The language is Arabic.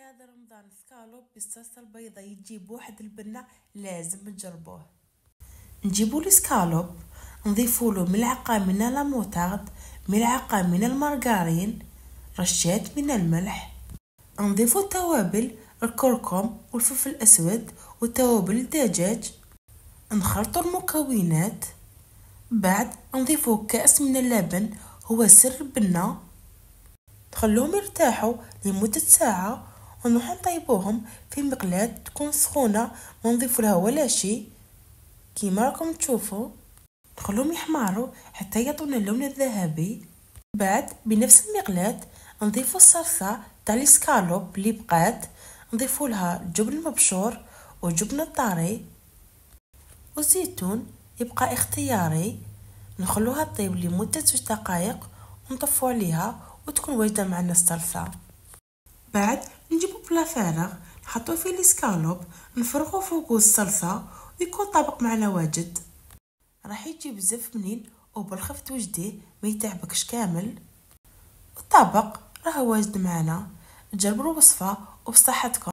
هذا رمضان سكالوب بالصلصة البيضاء يجي بواحد البنة، لازم تجربوه. نجيبو السكالوب، نضيفوله ملعقة من لاموتارد، ملعقة من المارغرين، رشات من الملح، نضيفو التوابل الكركم والفلفل الأسود وتوابل الدجاج، نخلطو المكونات، بعد نضيفو كأس من اللبن هو سر البنة، نخلوهم يرتاحوا لمدة ساعة ونروح نطيبوهم في مقلاة تكون سخونة، ما نضيفو لها ولا شي كيما راكم تشوفوا. نخلوهم يحمروا حتى يعطونا اللون الذهبي. بعد بنفس المقلاة نضيفو الصلصة تاع الاسكالوب اللي بقات، نضيفو لها جبن مبشور وجبن الطري والزيتون يبقى اختياري. نخلوها تطيب لمدة 6 دقائق ونطفو عليها وتكون واجدة معنا الصلصة. بعد نجيبو بلا فارغ نحطو فيه الاسكالوب، نفرغو فوقو الصلصة ويكون طبق معنا واجد. راح يجي بزاف منين وبالخف توجديه ما يتعبكش كامل. الطبق راه واجد معنا، جربوا الوصفة وبصحتكم.